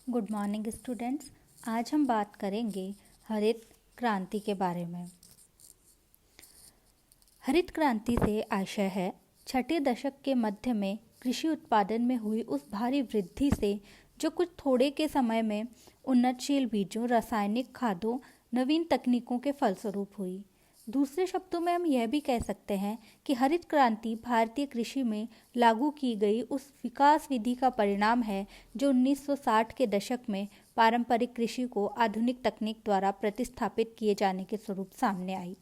Good morning students. आज हम बात करेंगे हरित क्रांति के बारे में। हरित क्रांति से आशय है छठे दशक के मध्य में कृषि उत्पादन में हुई उस भारी वृद्धि से जो कुछ थोड़े के समय में उन्नतशील बीजों, रासायनिक खादों, नवीन तकनीकों के फलस्वरूप हुई। दूसरे शब्दों में हम यह भी कह सकते हैं कि हरित क्रांति भारतीय कृषि में लागू की गई उस विकास विधि का परिणाम है जो 1960 के दशक में पारंपरिक कृषि को आधुनिक तकनीक द्वारा प्रतिस्थापित किए जाने के स्वरूप सामने आई।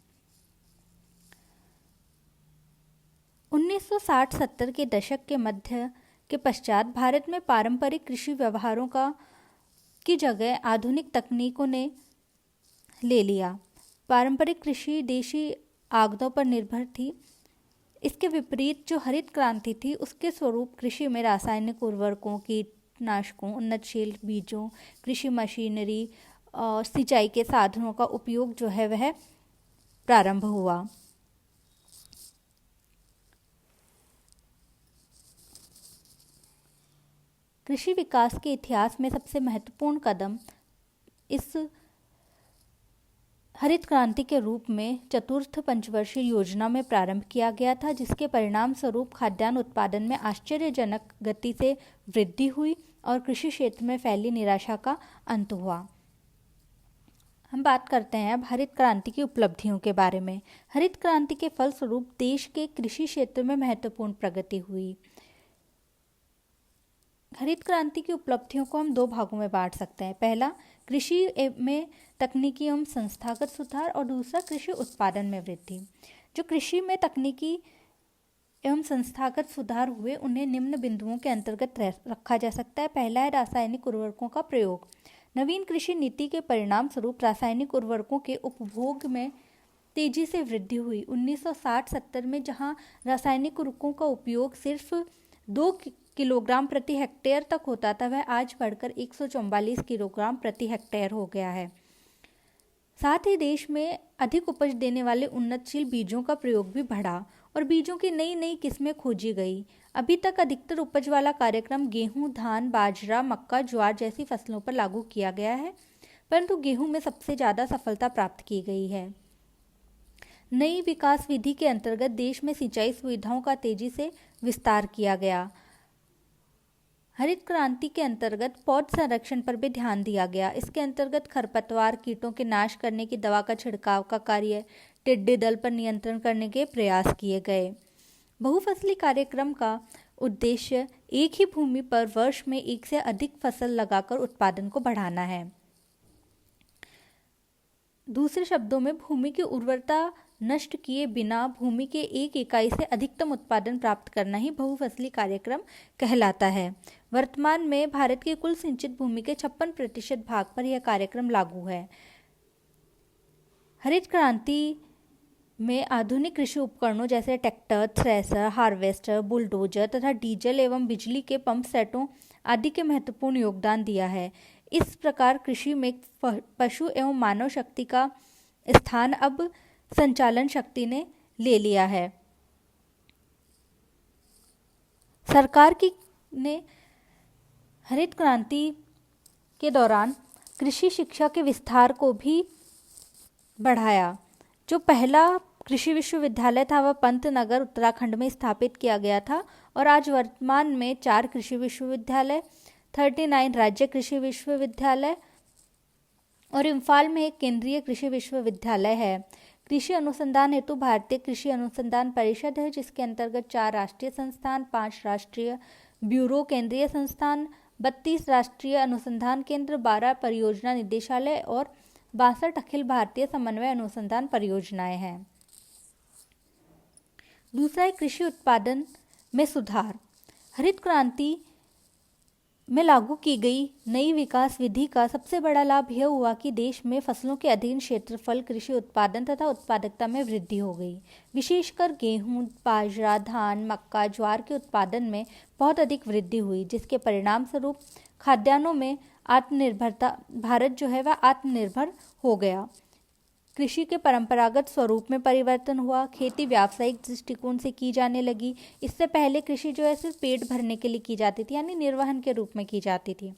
1960-70 के दशक के मध्य के पश्चात भारत में पारंपरिक कृषि व्यवहारों की जगह आधुनिक तकनीकों ने ले लिया। पारंपरिक कृषि देशी आगतों पर निर्भर थी। इसके विपरीत जो हरित क्रांति थी उसके स्वरूप कृषि में रासायनिक उर्वरकों, कीटनाशकों, उन्नतशील बीजों, कृषि मशीनरी और सिंचाई के साधनों का उपयोग जो है वह प्रारंभ हुआ। कृषि विकास के इतिहास में सबसे महत्वपूर्ण कदम इस हरित क्रांति के रूप में चतुर्थ पंचवर्षीय योजना में प्रारंभ किया गया था, जिसके परिणाम स्वरूप खाद्यान्न उत्पादन में आश्चर्यजनक गति से वृद्धि हुई और कृषि क्षेत्र में फैली निराशा का अंत हुआ। हम बात करते हैं अब हरित क्रांति की उपलब्धियों के बारे में। हरित क्रांति के फलस्वरूप देश के कृषि क्षेत्र में महत्वपूर्ण प्रगति हुई। हरित क्रांति की उपलब्धियों को हम दो भागों में बांट सकते हैं। पहला, कृषि में तकनीकी एवं संस्थागत सुधार और दूसरा कृषि उत्पादन में वृद्धि। जो कृषि में तकनीकी एवं संस्थागत सुधार हुए उन्हें निम्न बिंदुओं के अंतर्गत रखा जा सकता है। पहला है रासायनिक उर्वरकों का प्रयोग। नवीन कृषि नीति के परिणाम स्वरूप रासायनिक उर्वरकों के उपभोग में तेजी से वृद्धि हुई। 1960-70 में जहां रासायनिक उर्वरकों का उपयोग सिर्फ 2 किलोग्राम प्रति हेक्टेयर तक होता था, वह आज बढ़कर 144 किलोग्राम प्रति हेक्टेयर हो गया है। साथ ही देश में अधिक उपज देने वाले उन्नतशील बीजों का प्रयोग भी बढ़ा और बीजों की नई नई किस्में खोजी गई। अभी तक अधिकतर उपज वाला कार्यक्रम गेहूं, धान, बाजरा, मक्का, ज्वार जैसी फसलों पर लागू किया गया है, परंतु गेहूं में सबसे ज़्यादा सफलता प्राप्त की गई है। नई विकास विधि के अंतर्गत देश में सिंचाई सुविधाओं का तेजी से विस्तार किया गया। हरित क्रांति के अंतर्गत पौध संरक्षण पर भी ध्यान दिया गया। इसके अंतर्गत खरपतवार, कीटों के नाश करने की दवा का छिड़काव का कार्य, टिड्डी दल पर नियंत्रण करने के प्रयास किए गए। बहुफसली कार्यक्रम का उद्देश्य एक ही भूमि पर वर्ष में एक से अधिक फसल लगाकर उत्पादन को बढ़ाना है। दूसरे शब्दों में भूमि की उर्वरता नष्ट किए बिना भूमि के एक इकाई से अधिकतम उत्पादन प्राप्त करना ही बहुफसली कार्यक्रम कहलाता है। वर्तमान में भारत की कुल सिंचित भूमि के 56% भाग पर यह कार्यक्रम लागू है। हरित क्रांति में आधुनिक कृषि उपकरणों जैसे ट्रैक्टर, थ्रेसर, हार्वेस्टर, बुलडोजर तथा डीजल एवं बिजली के पंप सेटों आदि के महत्वपूर्ण योगदान दिया है। इस प्रकार कृषि में पशु एवं मानव शक्ति का स्थान अब संचालन शक्ति ने ले लिया है। सरकार ने हरित क्रांति के दौरान कृषि शिक्षा के विस्तार को भी बढ़ाया। जो पहला कृषि विश्वविद्यालय था वह पंतनगर उत्तराखंड में स्थापित किया गया था और आज वर्तमान में 4 कृषि विश्वविद्यालय, 39 राज्य कृषि विश्वविद्यालय और इम्फाल में एक केंद्रीय कृषि विश्वविद्यालय है। कृषि अनुसंधान हेतु भारतीय कृषि अनुसंधान परिषद है, जिसके अंतर्गत 4 राष्ट्रीय संस्थान, 5 राष्ट्रीय ब्यूरो केंद्रीय संस्थान, 32 राष्ट्रीय अनुसंधान केंद्र, 12 परियोजना निदेशालय और 62 अखिल भारतीय समन्वय अनुसंधान परियोजनाएं हैं। दूसरा है कृषि उत्पादन में सुधार। हरित क्रांति में लागू की गई नई विकास विधि का सबसे बड़ा लाभ यह हुआ कि देश में फसलों के अधीन क्षेत्रफल, कृषि उत्पादन तथा उत्पादकता में वृद्धि हो गई। विशेषकर गेहूं, बाजरा, धान, मक्का, ज्वार के उत्पादन में बहुत अधिक वृद्धि हुई, जिसके परिणाम स्वरूप खाद्यान्नों में आत्मनिर्भरता भारत जो है वह आत्मनिर्भर हो गया। कृषि के परंपरागत स्वरूप में परिवर्तन हुआ, खेती व्यावसायिक दृष्टिकोण से की जाने लगी। इससे पहले कृषि जो है सिर्फ पेट भरने के लिए की जाती थी, यानी निर्वहन के रूप में की जाती थी।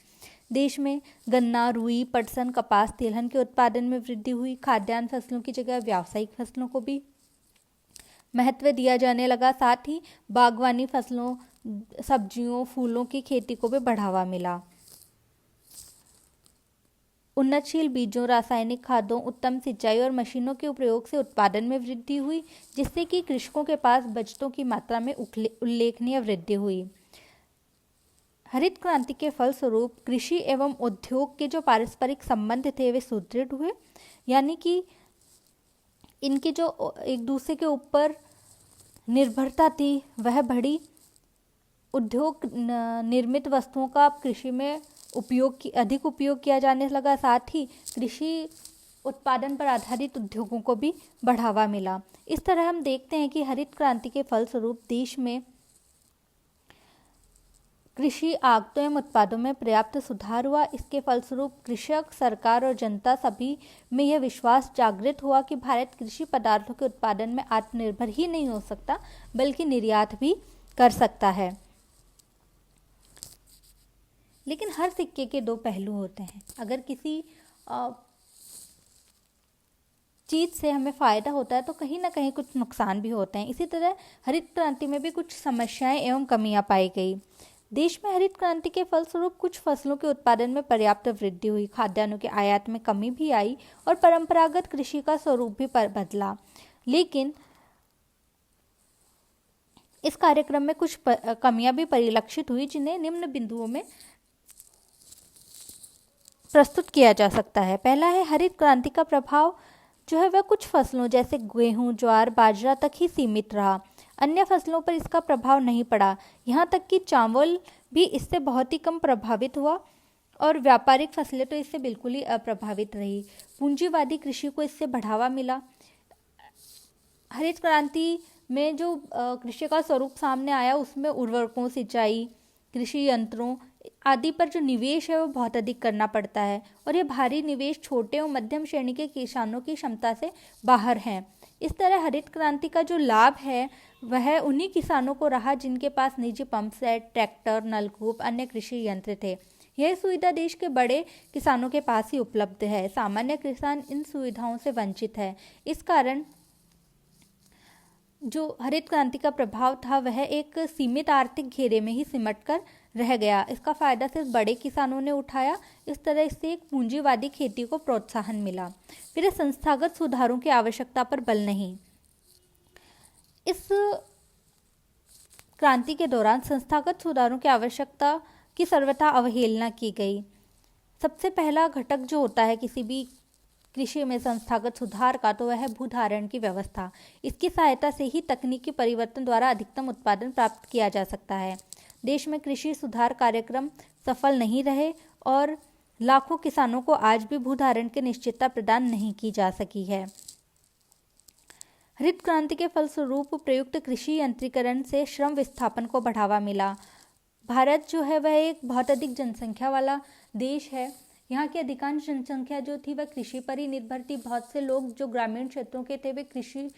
देश में गन्ना, रुई, पटसन, कपास, तिलहन के उत्पादन में वृद्धि हुई। खाद्यान्न फसलों की जगह व्यावसायिक फसलों को भी महत्व दिया जाने लगा। साथ ही बागवानी फसलों, सब्जियों, फूलों की खेती को भी बढ़ावा मिला। उन्नतशील बीजों, रासायनिक खादों, उत्तम सिंचाई और मशीनों के प्रयोग से उत्पादन में वृद्धि हुई, जिससे कि कृषकों के पास बचतों की मात्रा में उल्लेखनीय वृद्धि हुई। हरित क्रांति के फलस्वरूप कृषि एवं उद्योग के जो पारस्परिक संबंध थे वे सुदृढ़ हुए, यानी कि इनके जो एक दूसरे के ऊपर निर्भरता थी वह बढ़ी। उद्योग निर्मित वस्तुओं का कृषि में अधिक उपयोग किया जाने लगा। साथ ही कृषि उत्पादन पर आधारित उद्योगों को भी बढ़ावा मिला। इस तरह हम देखते हैं कि हरित क्रांति के फलस्वरूप देश में कृषि आगतों एवं उत्पादों में पर्याप्त सुधार हुआ। इसके फलस्वरूप कृषक, सरकार और जनता सभी में यह विश्वास जागृत हुआ कि भारत कृषि पदार्थों के उत्पादन में आत्मनिर्भर ही नहीं हो सकता, बल्कि निर्यात भी कर सकता है। लेकिन हर सिक्के के दो पहलू होते हैं। अगर किसी चीज़ से हमें फ़ायदा होता है तो कहीं ना कहीं कुछ नुकसान भी होते हैं। इसी तरह हरित क्रांति में भी कुछ समस्याएं एवं कमियां पाई गई। देश में हरित क्रांति के फलस्वरूप कुछ फसलों के उत्पादन में पर्याप्त वृद्धि हुई, खाद्यान्नों के आयात में कमी भी आई और परंपरागत कृषि का स्वरूप भी बदला। लेकिन इस कार्यक्रम में कुछ कमियां भी परिलक्षित हुई, जिन्हें निम्न बिंदुओं में प्रस्तुत किया जा सकता है। पहला है, हरित क्रांति का प्रभाव जो है वह कुछ फसलों जैसे गेहूं, ज्वार, बाजरा तक ही सीमित रहा। अन्य फसलों पर इसका प्रभाव नहीं पड़ा। यहाँ तक कि चावल भी इससे बहुत ही कम प्रभावित हुआ और व्यापारिक फसलें तो इससे बिल्कुल ही अप्रभावित रही। पूंजीवादी कृषि को इससे बढ़ावा मिला। हरित क्रांति में जो कृषि का स्वरूप सामने आया उसमें उर्वरकों, सिंचाई, कृषि यंत्रों आदि पर जो निवेश है वो बहुत अधिक करना पड़ता है और ये भारी निवेश छोटे और मध्यम श्रेणी के किसानों की क्षमता से बाहर हैं। इस तरह हरित क्रांति का जो लाभ है वह उन्हीं किसानों को रहा जिनके पास निजी पंप सेट, ट्रैक्टर, नलकूप, अन्य कृषि यंत्र थे। यह सुविधा देश के बड़े किसानों के पास ही उपलब्ध है। सामान्य किसान इन सुविधाओं से वंचित है। इस कारण जो हरित क्रांति का प्रभाव था वह एक सीमित आर्थिक घेरे में ही सिमट कर रह गया। इसका फायदा सिर्फ बड़े किसानों ने उठाया। इस तरह से एक पूंजीवादी खेती को प्रोत्साहन मिला। फिर संस्थागत सुधारों की आवश्यकता पर बल नहीं। इस क्रांति के दौरान संस्थागत सुधारों की आवश्यकता की सर्वथा अवहेलना की गई। सबसे पहला घटक जो होता है किसी भी कृषि में संस्थागत सुधार का तो वह है भूधारण की व्यवस्था। इसकी सहायता से ही तकनीकी परिवर्तन द्वारा अधिकतम उत्पादन प्राप्त किया जा सकता है। देश में कृषि सुधार कार्यक्रम सफल नहीं रहे और लाखों किसानों को आज भी भूधारण की निश्चितता प्रदान नहीं की जा सकी है। हरित क्रांति के फलस्वरूप प्रयुक्त कृषि यंत्रीकरण से श्रम विस्थापन को बढ़ावा मिला। भारत जो है वह एक बहुत अधिक जनसंख्या वाला देश है। यहाँ की अधिकांश जनसंख्या जो थी वह कृषि पर ही निर्भर थी। बहुत से लोग जो ग्रामीण क्षेत्रों के थे वे कृषि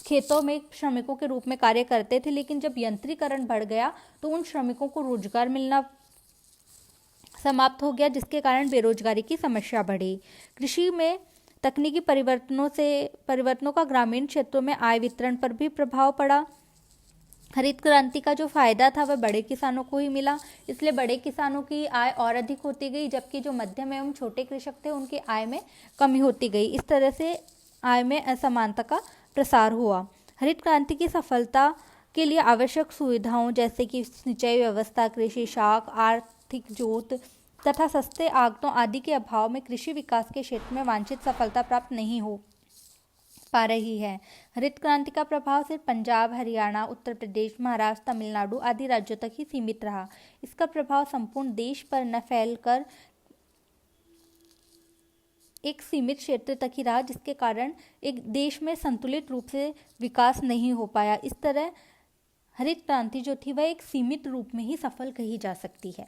खेतों में श्रमिकों के रूप में कार्य करते थे, लेकिन जब यंत्रीकरण बढ़ गया तो उन श्रमिकों को रोजगार मिलना समाप्त हो गया, जिसके कारण बेरोजगारी की समस्या बढ़ी। कृषि में तकनीकी परिवर्तनों का ग्रामीण क्षेत्रों में आय वितरण पर भी प्रभाव पड़ा। हरित क्रांति का जो फायदा था वह बड़े किसानों को ही मिला, इसलिए बड़े किसानों की आय और अधिक होती गई, जबकि जो मध्यम एवं छोटे कृषक थे उनकी आय में कमी होती गई। इस तरह से आय में असमानता का प्रसार हुआ। हरित क्रांति की सफलता के लिए आवश्यक सुविधाओं जैसे कि सिंचाई व्यवस्था, कृषि शाख, आर्थिक जोत तथा सस्ते आगतों आदि के अभाव में कृषि विकास के क्षेत्र में वांछित सफलता प्राप्त नहीं हो पा रही है। हरित क्रांति का प्रभाव सिर्फ पंजाब, हरियाणा, उत्तर प्रदेश, महाराष्ट्र, तमिलनाडु आदि राज्यों तक ही सीमित रहा। इसका प्रभाव संपूर्ण देश पर न फैलकर एक सीमित क्षेत्र तक ही रहा, जिसके कारण एक देश में संतुलित रूप से विकास नहीं हो पाया। इस तरह हरित क्रांति जो थी वह एक सीमित रूप में ही सफल कही जा सकती है।